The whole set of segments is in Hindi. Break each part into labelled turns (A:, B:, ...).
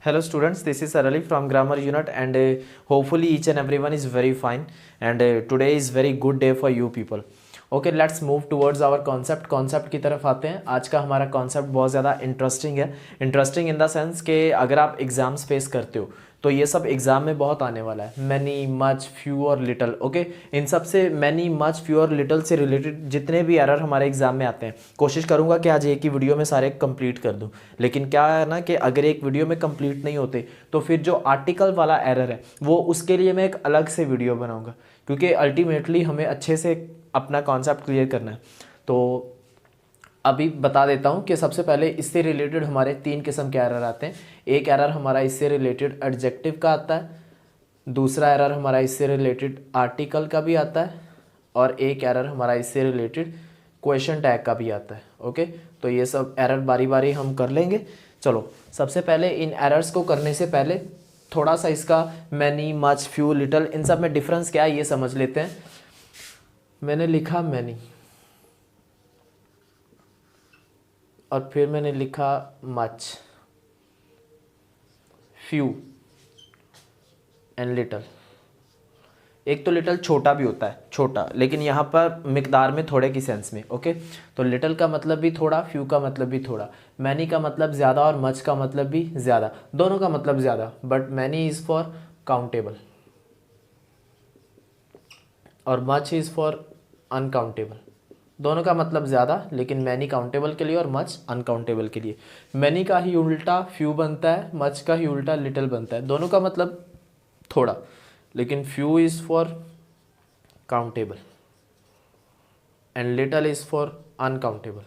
A: Hello students, this is Sarali from Grammar Unit and hopefully each and everyone is very fine and today is very good day for you people. Okay, let's move towards our concept की तरफ आते हैं। आज का हमारा कॉन्सेप्ट बहुत ज़्यादा इंटरेस्टिंग है। इंटरेस्टिंग इन द सेंस कि अगर आप एग्ज़ाम्स फेस करते हो तो ये सब एग्ज़ाम में बहुत आने वाला है। मैनी, मच, फ्यू और लिटल। ओके, इन सब से मैनी, मच, फ्यू और लिटल से रिलेटेड जितने भी एरर हमारे एग्ज़ाम में आते हैं, कोशिश करूँगा कि आज एक ही वीडियो में सारे कंप्लीट कर दूँ। लेकिन क्या है ना कि अगर एक वीडियो में कंप्लीट नहीं होते तो फिर जो आर्टिकल वाला एरर है वो उसके लिए मैं एक अलग से वीडियो बनाऊँगा, क्योंकि अल्टीमेटली हमें अच्छे से अपना कॉन्सेप्ट क्लियर करना है। तो अभी बता देता हूँ कि सबसे पहले इससे रिलेटेड हमारे 3 किस्म के एरर आते हैं। एक एरर हमारा इससे रिलेटेड एडजेक्टिव का आता है, दूसरा एरर हमारा इससे रिलेटेड आर्टिकल का भी आता है और एक एरर हमारा इससे रिलेटेड क्वेश्चन टैग का भी आता है। ओके, तो ये सब एरर बारी बारी हम कर लेंगे। चलो, सबसे पहले इन एरर्स को करने से पहले थोड़ा सा इसका मैनी, मच, फ्यू, लिटल इन सब में डिफरेंस क्या है ये समझ लेते हैं। मैंने लिखा मैनी और फिर मैंने लिखा मच, फ्यू एंड लिटल। एक तो लिटल छोटा भी होता है, छोटा, लेकिन यहाँ पर मिकदार में थोड़े की सेंस में। ओके, तो लिटल का मतलब भी थोड़ा, फ्यू का मतलब भी थोड़ा, मैनी का मतलब ज़्यादा और मच का मतलब भी ज़्यादा, दोनों का मतलब ज़्यादा, but many is for countable और मच इज़ फॉर अनकाउंटेबल। दोनों का मतलब ज़्यादा, लेकिन मैनी काउंटेबल के लिए और मच अनकाउंटेबल के लिए। मैनी का ही उल्टा फ्यू बनता है, मच का ही उल्टा लिटल बनता है। दोनों का मतलब थोड़ा, लेकिन few is for countable and little is for uncountable.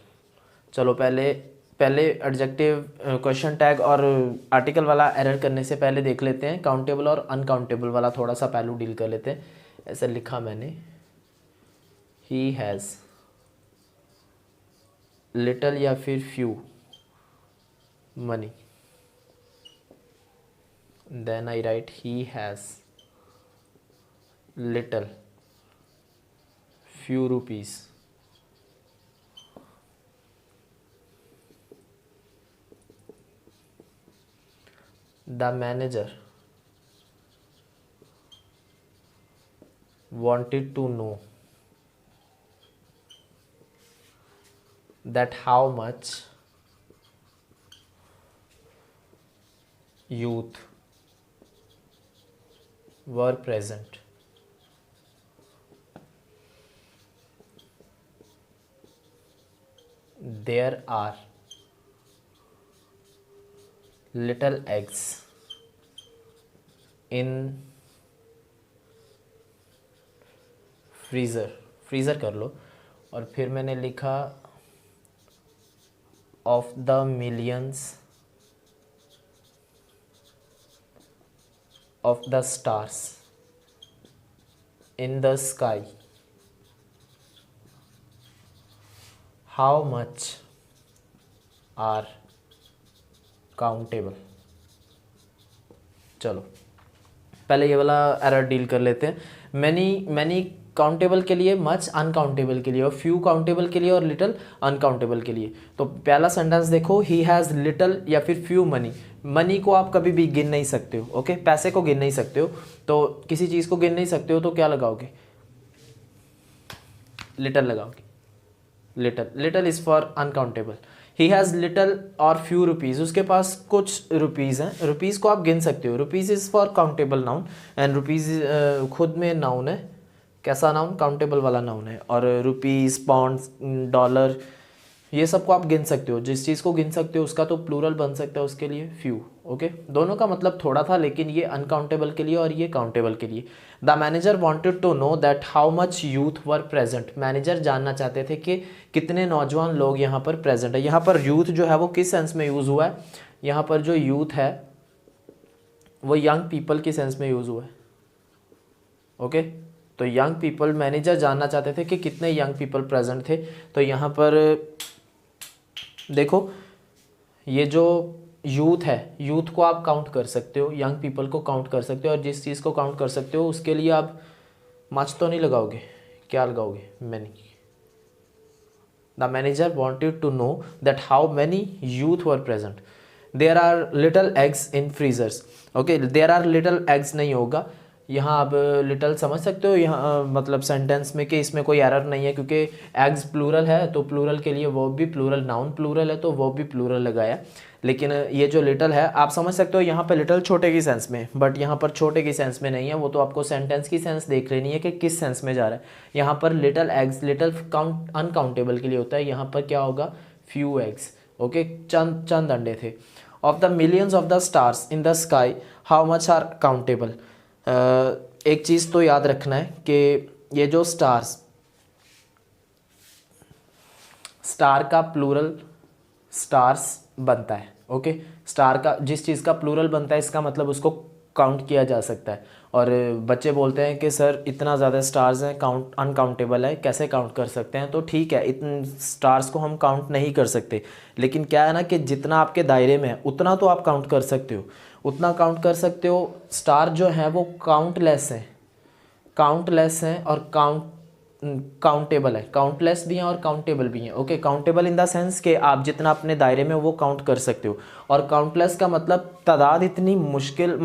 A: चलो, पहले एडजेक्टिव, क्वेश्चन टैग और आर्टिकल वाला एरर करने से पहले देख लेते हैं काउंटेबल और अनकाउंटेबल वाला, थोड़ा सा पहलू डील कर लेते हैं। ऐसे लिखा मैंने, ही हैज़ लिटल या फिर few money, then I write he has little few rupees. The manager wanted to know that how much youth were present. There are little eggs in freezer कर लो। और फिर मैंने लिखा of the millions of the stars in the sky, how much are countable. चलो, पहले ये वाला एरर डील कर लेते हैं। मैनी काउंटेबल के लिए, मच अनकाउंटेबल के लिए और फ्यू काउंटेबल के लिए और लिटल अनकाउंटेबल के लिए। तो पहला सेंटेंस देखो, ही हैज़ लिटल या फिर फ्यू मनी। मनी को आप कभी भी गिन नहीं सकते हो। ओके, पैसे को गिन नहीं सकते हो, तो किसी चीज़ को गिन नहीं सकते हो तो क्या लगाओगे? लिटल लगाओगे। Little is for uncountable. He has little और फ्यू रुपीज़, उसके पास कुछ रुपीज़ हैं। रुपीज़ को आप गिन सकते हो। Rupees is for countable noun and rupees खुद में नाउन है। कैसा नाउन? काउंटेबल वाला नाउन है। और रुपीज़, पाउंड्स, डॉलर, ये सब को आप गिन सकते हो। जिस चीज़ को गिन सकते हो उसका तो प्लूरल बन सकता है, उसके लिए फ्यू। ओके, दोनों का मतलब थोड़ा था, लेकिन ये अनकाउंटेबल के लिए और ये काउंटेबल के लिए। The manager wanted to know that how much youth were present. Manager जानना चाहते थे कि कितने नौजवान लोग यहाँ पर प्रेजेंट है। यहाँ पर यूथ जो है वो किस सेंस में यूज़ हुआ है? यहाँ पर जो यूथ है वो यंग पीपल की सेंस में यूज़ हुआ है। ओके, तो यंग पीपल, मैनेजर जानना चाहते थे कि कितने यंग पीपल प्रेजेंट थे। तो यहाँ पर देखो, ये जो यूथ है, यूथ को आप काउंट कर सकते हो, यंग पीपल को काउंट कर सकते हो, और जिस चीज़ को काउंट कर सकते हो उसके लिए आप मच तो नहीं लगाओगे, क्या लगाओगे? Many. The manager wanted to know that how many youth were present. There are little eggs in freezers. Okay, there are little eggs नहीं होगा यहाँ, आप लिटल समझ सकते हो यहाँ मतलब सेंटेंस में कि इसमें कोई एरर नहीं है, क्योंकि एग्स प्लूरल है तो प्लूरल के लिए वर्ब भी प्लूरल, नाउन प्लूरल है तो वर्ब भी प्लूरल लगाया। लेकिन ये जो लिटल है आप समझ सकते हो यहाँ पे लिटल छोटे की सेंस में, बट यहाँ पर छोटे की सेंस में नहीं है, वो तो आपको सेंटेंस की सेंस देख लेनी है कि किस सेंस में जा रहा है। यहाँ पर little eggs, little count uncountable के लिए होता है, यहाँ पर क्या होगा, फ्यू एग्स। ओके, चंद चंद अंडे थे। Of the millions of the stars in the sky how much are countable. एक चीज़ तो याद रखना है कि ये जो स्टार्स, स्टार का प्लूरल स्टार्स बनता है। ओके, स्टार का जिस चीज़ का प्लूरल बनता है इसका मतलब उसको काउंट किया जा सकता है। और बच्चे बोलते हैं कि सर इतना ज़्यादा स्टार्स हैं, काउंट अनकाउंटेबल है, कैसे काउंट कर सकते हैं। तो ठीक है, इतने स्टार्स को हम काउंट नहीं कर सकते, लेकिन क्या है ना कि जितना आपके दायरे में है उतना तो आप काउंट कर सकते हो, उतना काउंट कर सकते हो। स्टार जो है वो काउंटलेस हैं, काउंटलेस हैं और काउंटेबल है, काउंटलेस भी हैं और काउंटेबल भी हैं। Okay, countable in the sense कि आप जितना अपने दायरे में वो काउंट कर सकते हो, और काउंटलेस का मतलब तादाद इतनी मुश्किल,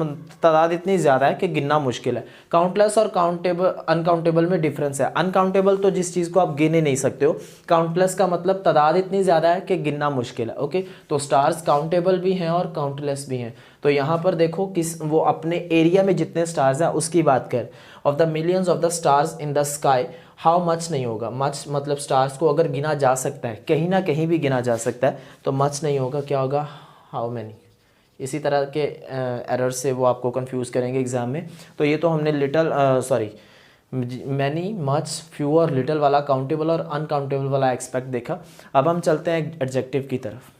A: तादाद इतनी ज़्यादा है कि गिनना मुश्किल है। काउंटलेस और काउंटेबल अनकाउंटेबल में डिफरेंस है। अनकाउंटेबल तो जिस चीज़ को आप गिने नहीं सकते हो, काउंटलेस का मतलब तादाद इतनी ज़्यादा है कि गिनना मुश्किल है। ओके, तो स्टार्स काउंटेबल भी हैं और काउंटलेस भी हैं। तो यहाँ पर देखो किस, वो अपने एरिया में जितने स्टार्स हैं उसकी बात कर। Of the millions of the stars in the sky how much नहीं होगा, मच मतलब स्टार्स को अगर गिना जा सकता है, कहीं ना कहीं भी गिना जा सकता है, तो मच नहीं होगा, क्या होगा, हाउ मैनी। इसी तरह के एरर से वो आपको कंफ्यूज करेंगे एग्जाम में। तो ये तो हमने लिटल मैनी, मच, फ्यू और लिटल वाला काउंटेबल और अनकाउंटेबल वाला एक्सपेक्ट देखा। अब हम चलते हैं एडजेक्टिव की तरफ।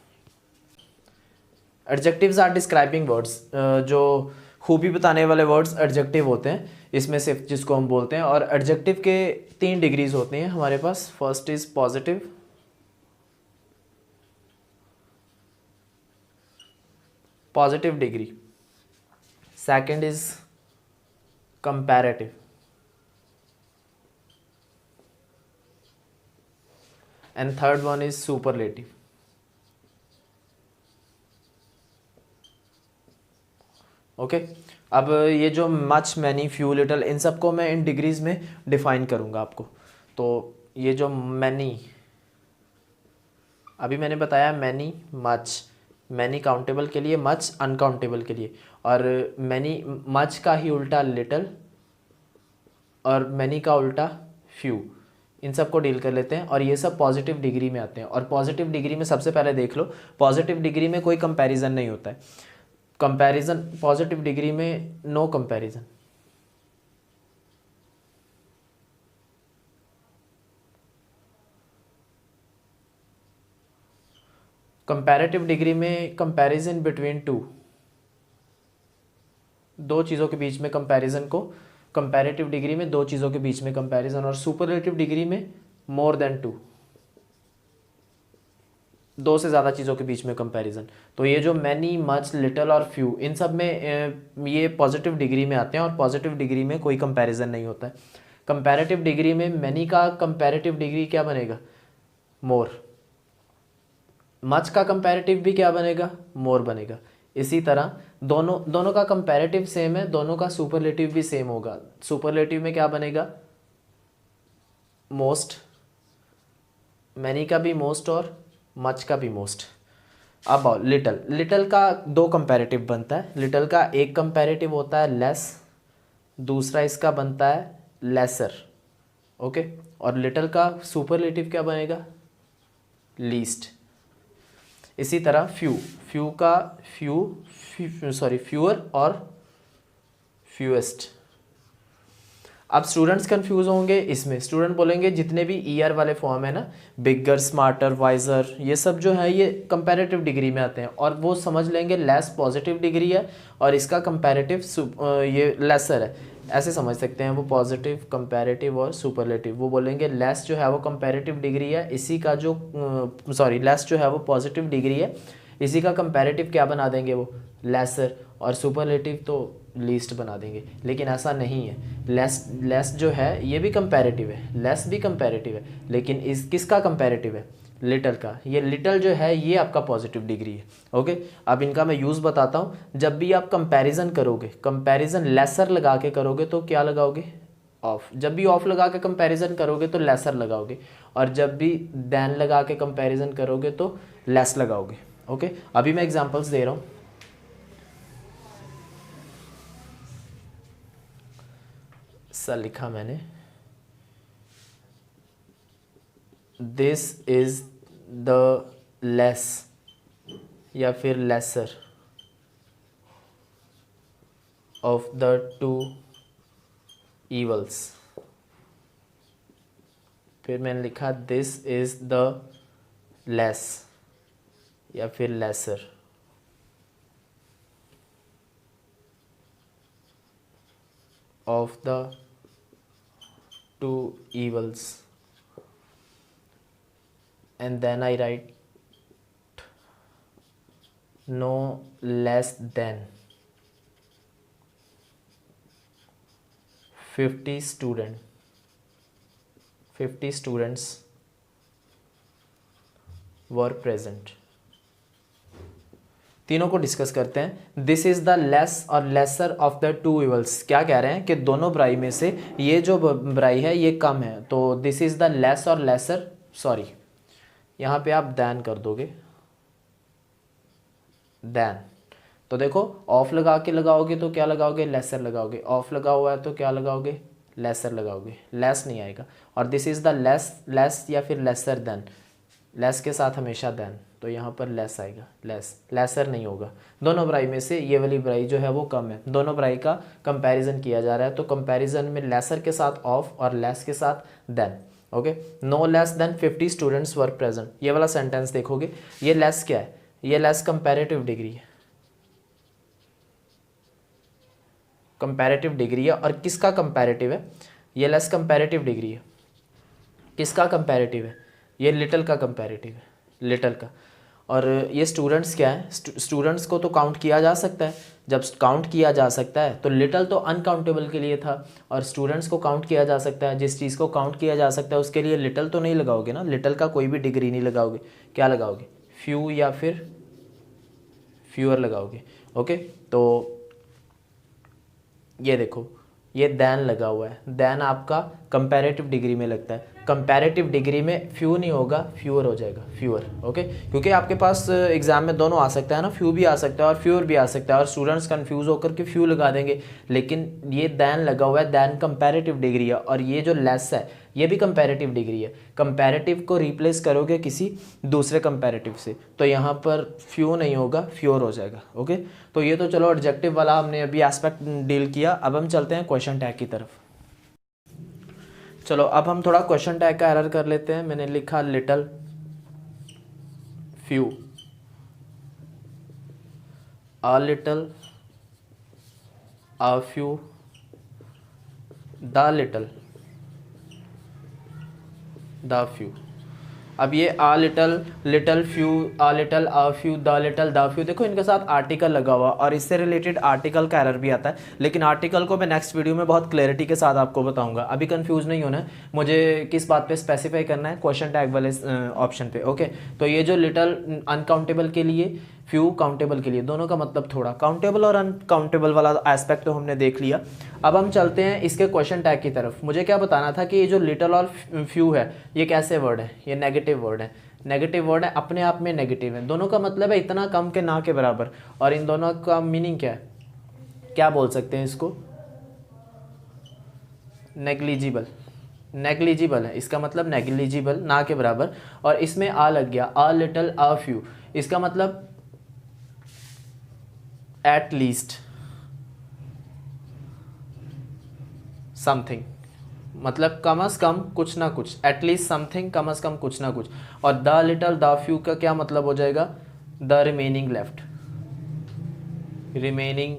A: एडजेक्टिव्स आर डिस्क्राइबिंग वर्ड्स, जो खूबी बताने वाले वर्ड्स एडजेक्टिव होते हैं इसमें से, जिसको हम बोलते हैं। और एडजेक्टिव के 3 डिग्रीज होती हैं हमारे पास। First is positive, positive degree, second is comparative, and third one is superlative. Okay, अब ये जो मच, मैनी, फ्यू, लिटल, इन सबको मैं इन डिग्रीज में डिफाइन करूँगा आपको। तो ये जो मैनी, अभी मैंने बताया मैनी, मच, मैनी काउंटेबल के लिए, मच अनकाउंटेबल के लिए, और मैनी, मच का ही उल्टा लिटल और मैनी का उल्टा फ्यू, इन सब को डील कर लेते हैं। और ये सब पॉजिटिव डिग्री में आते हैं। और पॉजिटिव डिग्री में सबसे पहले देख लो, पॉजिटिव डिग्री में कोई कंपैरिजन नहीं होता है। कंपैरिजन पॉजिटिव डिग्री में नो कंपैरिजन। कंपैरेटिव डिग्री में कंपैरिजन बिटवीन टू, दो चीज़ों के बीच में कंपैरिजन को, कंपैरेटिव डिग्री में दो चीज़ों के बीच में कंपैरिजन। और सुपरलेटिव डिग्री में मोर देन टू, दो से ज़्यादा चीज़ों के बीच में कंपैरिजन। तो ये जो मैनी, मच, लिटल और फ्यू, इन सब में ये पॉजिटिव डिग्री में आते हैं, और पॉजिटिव डिग्री में कोई कंपैरिजन नहीं होता है। कंपैरेटिव डिग्री में मैनी का कंपैरेटिव डिग्री क्या बनेगा, मोर। मच का कंपैरेटिव भी क्या बनेगा, मोर बनेगा। इसी तरह दोनों का कंपैरेटिव सेम है, दोनों का सुपरलेटिव भी सेम होगा। सुपरलेटिव में क्या बनेगा, मोस्ट, मैनी का भी मोस्ट और मच का भी मोस्ट। अब आओ लिटल, लिटल का 2 कंपैरेटिव बनता है। लिटल का एक कंपैरेटिव होता है लेस, दूसरा इसका बनता है लेसर। ओके, और लिटल का सुपरलेटिव क्या बनेगा, लीस्ट। इसी तरह फ्यू का फ्यूअर और फ्यूएस्ट। अब स्टूडेंट्स कंफ्यूज होंगे इसमें, स्टूडेंट बोलेंगे जितने भी ईयर वाले फॉर्म है ना, बिगर, स्मार्टर, वाइजर, ये सब जो है ये कंपैरेटिव डिग्री में आते हैं। और वो समझ लेंगे लेस पॉजिटिव डिग्री है और इसका कंपैरेटिव ये लेसर है, ऐसे समझ सकते हैं वो। पॉजिटिव, कंपैरेटिव और सुपरलेटिव, वो बोलेंगे लेस जो है वो कंपैरेटिव डिग्री है, इसी का जो लेस जो है वो पॉजिटिव डिग्री है, इसी का कंपैरेटिव क्या बना देंगे वो, लेसर, और सुपरलेटिव तो लीस्ट बना देंगे। लेकिन ऐसा नहीं है, लेस जो है ये भी कंपैरेटिव है, लेस भी कंपैरेटिव है, लेकिन इस किसका कंपैरेटिव है, लिटल का, ये लिटल जो है ये आपका पॉजिटिव डिग्री है। ओके, अब इनका मैं यूज़ बताता हूँ। जब भी आप कंपैरिजन करोगे, कंपैरिजन लेसर लगा के करोगे तो क्या लगाओगे, ऑफ। जब भी ऑफ लगा के कंपैरिजन करोगे तो लेसर लगाओगे, और जब भी देन लगा के कंपैरिजन करोगे तो लेस लगाओगे। ओके, अभी मैं एग्जांपल्स दे रहा हूँ। सा लिखा मैंने, दिस इज द लेस या फिर lesser of the two evils. फिर मैंने लिखा दिस इज द लेस या फिर lesser of the two evils, and then I write no less than 50 students were present। तीनों को डिस्कस करते हैं। दिस इज द लेस और lesser of the two evils. क्या कह रहे हैं कि दोनों बुराई में से ये जो बुराई है ये कम है, तो दिस इज द लेस और लेसर, सॉरी यहाँ पे आप दैन कर दोगे, दैन। तो देखो ऑफ लगा के लगाओगे तो क्या लगाओगे, लेसर लगाओगे। ऑफ लगा हुआ है तो क्या लगाओगे, लेसर लगाओगे, लेस नहीं आएगा। और दिस इज द लेस या फिर लेसर देन, लेस के साथ हमेशा देन, तो यहाँ पर लेस आएगा, लेसर नहीं होगा। दोनों बुराई में से ये वाली बुराई जो है वो कम है। दोनों बुराई का कंपैरिजन किया जा रहा है, तो कंपैरिजन में लेसर के साथ ऑफ और लेस के साथ than. Okay, no less than 50 students were present. ये वाला सेंटेंस देखोगे, ये लेस क्या है, ये लेस कंपैरेटिव डिग्री है, कंपैरेटिव डिग्री है। और किसका कंपैरेटिव है, ये लेस कंपैरेटिव डिग्री है। किसका कंपैरेटिव है, ये लिटल का कंपैरेटिव है, लिटल का। और ये स्टूडेंट्स क्या है, स्टूडेंट्स को तो काउंट किया जा सकता है। जब काउंट किया जा सकता है तो लिटल तो अनकाउंटेबल के लिए था, और स्टूडेंट्स को काउंट किया जा सकता है। जिस चीज़ को काउंट किया जा सकता है उसके लिए लिटल तो नहीं लगाओगे ना, लिटल का कोई भी डिग्री नहीं लगाओगे। क्या लगाओगे, फ्यू या फिर फ्यूअर लगाओगे। ओके, तो ये देखो ये देन लगा हुआ है, देन आपका कंपैरेटिव डिग्री में लगता है। कंपैरेटिव डिग्री में फ्यू नहीं होगा, फ्यूअर हो जाएगा, फ्यूअर। ओके, क्योंकि आपके पास एग्जाम में दोनों आ सकता है ना, फ्यू भी आ सकता है और फ्यूअर भी आ सकता है, और स्टूडेंट्स कंफ्यूज होकर के फ्यू लगा देंगे। लेकिन ये देन लगा हुआ है, देन कंपैरेटिव डिग्री है, और ये जो लेस है ये भी कंपैरेटिव डिग्री है। कंपैरेटिव को रिप्लेस करोगे किसी दूसरे कंपैरेटिव से, तो यहाँ पर फ्यू नहीं होगा, फ्यूअर हो जाएगा। ओके, तो ये तो चलो एडजेक्टिव वाला हमने अभी एस्पेक्ट डील किया। अब हम चलते हैं क्वेश्चन टैग की तरफ। चलो अब हम थोड़ा क्वेश्चन टैग का एरर कर लेते हैं। मैंने लिखा little, few, a little, a few, the little, the few. अब ये a little, little few, a little, uh few, the little, the few, देखो इनके साथ आर्टिकल लगा हुआ और इससे रिलेटेड आर्टिकल का एरर भी आता है। लेकिन आर्टिकल को मैं नेक्स्ट वीडियो में बहुत क्लैरिटी के साथ आपको बताऊंगा। अभी कंफ्यूज नहीं होना है, मुझे किस बात पे स्पेसिफाई करना है, क्वेश्चन टैग वाले ऑप्शन पे। ओके, तो ये जो लिटल अनकाउंटेबल के लिए, फ्यू काउंटेबल के लिए, दोनों का मतलब थोड़ा, काउंटेबल और अनकाउंटेबल वाला एस्पेक्ट तो हमने देख लिया। अब हम चलते हैं इसके क्वेश्चन टैग की तरफ। मुझे क्या बताना था कि ये जो लिटल और फ्यू है ये कैसे वर्ड है, ये नेगेटिव वर्ड है। नेगेटिव वर्ड है, अपने आप में नेगेटिव है। दोनों का मतलब है इतना कम के ना के बराबर। और इन दोनों का मीनिंग क्या है, क्या बोल सकते हैं इसको, नेग्लिजिबल, नेग्लिजिबल है। इसका मतलब नेग्लिजिबल, ना के बराबर। और इसमें आ लग गया, अ लिटल, अ फ्यू, इसका मतलब एट लीस्ट समथिंग, मतलब कम अज कम कुछ ना कुछ, एटलीस्ट समथिंग, कम अज कम कुछ ना कुछ। और द लिटल, द फ्यू का क्या मतलब हो जाएगा, the remaining left, remaining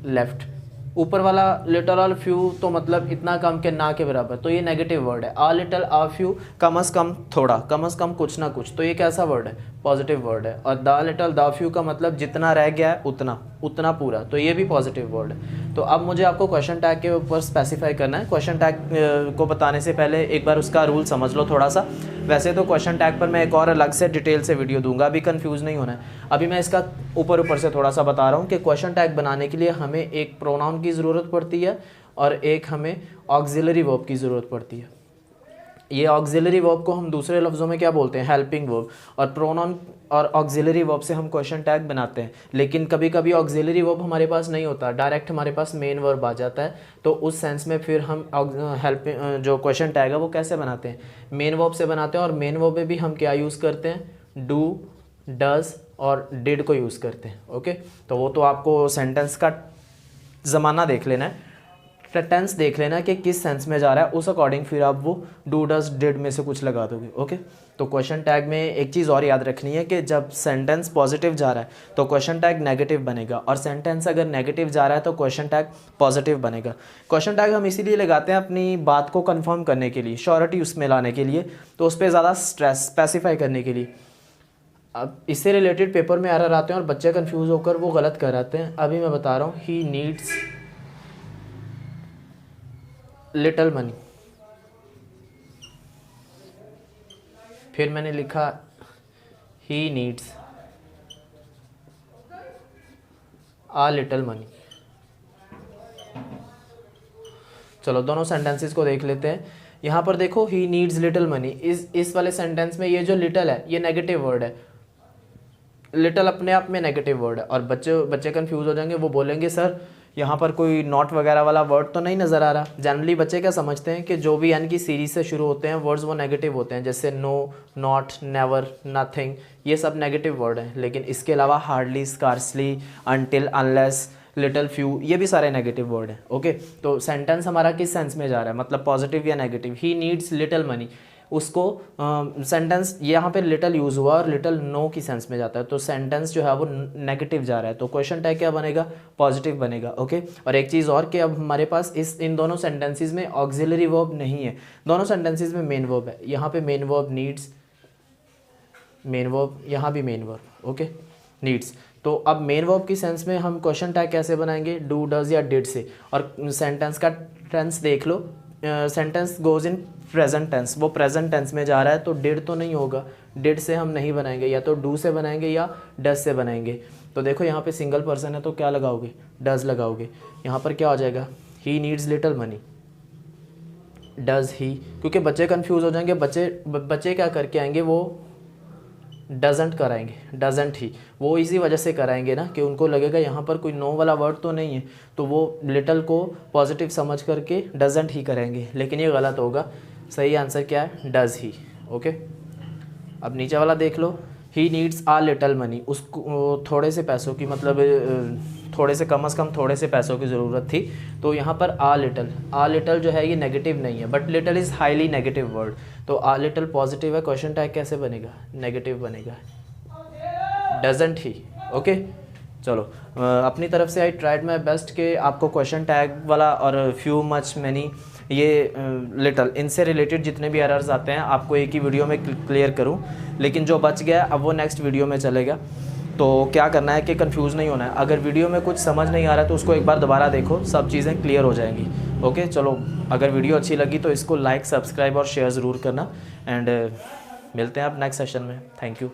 A: left. ऊपर वाला लिटल और फ्यू तो मतलब इतना कम के ना के बराबर, तो ये नेगेटिव वर्ड है। आ लिटल, आ फ्यू, कम अज कम थोड़ा, कम अज कम कुछ ना कुछ, तो ये कैसा वर्ड है, पॉजिटिव वर्ड है। और द लिटल, द फ्यू का मतलब जितना रह गया है उतना, उतना पूरा, तो ये भी पॉजिटिव वर्ड है। तो अब मुझे आपको क्वेश्चन टैग के ऊपर स्पेसिफाई करना है। क्वेश्चन टैग को बताने से पहले एक बार उसका रूल समझ लो थोड़ा सा। वैसे तो क्वेश्चन टैग पर मैं एक और अलग से डिटेल से वीडियो दूंगा, अभी कंफ्यूज नहीं होना है। अभी मैं इसका ऊपर से थोड़ा सा बता रहा हूँ कि क्वेश्चन टैग बनाने के लिए हमें एक प्रोनाउन की ज़रूरत पड़ती है और एक हमें ऑक्सिलरी वर्ब की ज़रूरत पड़ती है। ये ऑक्सिलरी वर्ब को हम दूसरे लफ्ज़ों में क्या बोलते हैं, हेल्पिंग वर्ब। और प्रोनाउन और ऑक्सिलरी वर्ब से हम क्वेश्चन टैग बनाते हैं। लेकिन कभी कभी ऑक्सिलरी वर्ब हमारे पास नहीं होता, डायरेक्ट हमारे पास मेन वर्ब आ जाता है। तो उस सेंस में फिर हम हेल्पिंग जो क्वेश्चन टैग है वो कैसे बनाते हैं, मेन वर्ब से बनाते हैं। और मेन वर्ब में भी हम क्या यूज़ करते हैं, डू, डज और डिड को यूज़ करते हैं। ओके, तो वो तो आपको सेंटेंस का ज़माना देख लेना है, टेंस देख लेना कि किस सेंस में जा रहा है, उस अकॉर्डिंग फिर आप वो डू डज डिड में से कुछ लगा दोगे। ओके, तो क्वेश्चन टैग में एक चीज़ और याद रखनी है कि जब सेंटेंस पॉजिटिव जा रहा है तो क्वेश्चन टैग नेगेटिव बनेगा, और सेंटेंस अगर नेगेटिव जा रहा है तो क्वेश्चन टैग पॉजिटिव बनेगा। क्वेश्चन टैग हम इसीलिए लगाते हैं अपनी बात को कंफर्म करने के लिए, श्योरिटी उसमें लाने के लिए, तो उस पर ज़्यादा स्ट्रेस स्पेसिफाई करने के लिए। अब इससे रिलेटेड पेपर में एरर आते हैं और बच्चे कन्फ्यूज़ होकर वो गलत कर आते हैं। अभी मैं बता रहा हूँ, ही नीड्स लिटल मनी, फिर मैंने लिखा ही नीड्स आ लिटल मनी। चलो दोनों सेंटेंसेस को देख लेते हैं। यहाँ पर देखो, ही नीड्स लिटल मनी, इस वाले सेंटेंस में ये जो लिटल है ये नेगेटिव वर्ड है। लिटल अपने आप में नेगेटिव वर्ड है और बच्चे कंफ्यूज हो जाएंगे, वो बोलेंगे सर यहाँ पर कोई नॉट वगैरह वाला वर्ड तो नहीं नज़र आ रहा। जनरली बच्चे क्या समझते हैं कि जो भी एन की सीरीज से शुरू होते हैं वर्ड्स वो नेगेटिव होते हैं, जैसे नो, नॉट, नेवर, नथिंग, ये सब नेगेटिव वर्ड हैं। लेकिन इसके अलावा hardly, scarcely, until, unless, little, few, ये भी सारे नेगेटिव वर्ड हैं। ओके, तो सेंटेंस हमारा किस सेंस में जा रहा है, मतलब पॉजिटिव या negative. He needs little money, उसको सेंटेंस यहाँ पे लिटल यूज़ हुआ और लिटल नो की सेंस में जाता है, तो सेंटेंस जो है वो नेगेटिव जा रहा है, तो क्वेश्चन टैग क्या बनेगा, पॉजिटिव बनेगा। ओके, और एक चीज़ और कि अब हमारे पास इन दोनों सेंटेंसेस में ऑक्सिलरी वर्ब नहीं है, दोनों सेंटेंसेस में मेन वर्ब है। यहाँ पे main verb needs, main verb, यहाँ भी मेन वर्ब। Okay, needs. तो अब मेन वर्ब की सेंस में हम क्वेश्चन टैग कैसे बनाएंगे, डू, डज या डिड से। और सेंटेंस का टेंस देख लो, sentence goes in present tense, वो प्रेजेंट टेंस में जा रहा है तो डिड तो नहीं होगा, डिड से हम नहीं बनाएंगे, या तो डू से बनाएंगे या डज से बनाएंगे। तो देखो यहाँ पे सिंगल पर्सन है तो क्या लगाओगे, डज लगाओगे। यहाँ पर क्या हो जाएगा, he needs little money, does he, क्योंकि बच्चे कंफ्यूज हो जाएंगे, बच्चे क्या करके आएंगे, वो डजेंट कराएंगे, डजेंट ही, वो इसी वजह से कराएंगे ना कि उनको लगेगा यहाँ पर कोई नो वाला वर्ड तो नहीं है, तो वो लिटल को पॉजिटिव समझ करके डजेंट ही करेंगे, लेकिन ये गलत होगा। सही आंसर क्या है, डज ही। ओके, अब नीचे वाला देख लो, he needs a little money, उसको थोड़े से पैसों की, मतलब थोड़े से कम थोड़े से पैसों की ज़रूरत थी। तो यहाँ पर आ लिटल जो है ये नेगेटिव नहीं है, but little is highly negative word, तो आ लिटल पॉजिटिव है, क्वेश्चन टैग कैसे बनेगा, नेगेटिव बनेगा, डजंट ही। ओके, चलो अपनी तरफ से आई ट्राइड माई बेस्ट कि आपको क्वेश्चन टैग वाला और फ्यू, मच, मैनी, ये लिटल, इनसे रिलेटेड जितने भी एरर्स आते हैं आपको एक ही वीडियो में क्लियर करूं, लेकिन जो बच गया अब वो नेक्स्ट वीडियो में चलेगा। तो क्या करना है कि कंफ्यूज नहीं होना है, अगर वीडियो में कुछ समझ नहीं आ रहा है तो उसको एक बार दोबारा देखो, सब चीज़ें क्लियर हो जाएंगी। ओके, चलो अगर वीडियो अच्छी लगी तो इसको लाइक, सब्सक्राइब और शेयर ज़रूर करना, एंड मिलते हैं आप नेक्स्ट सेशन में। Thank you.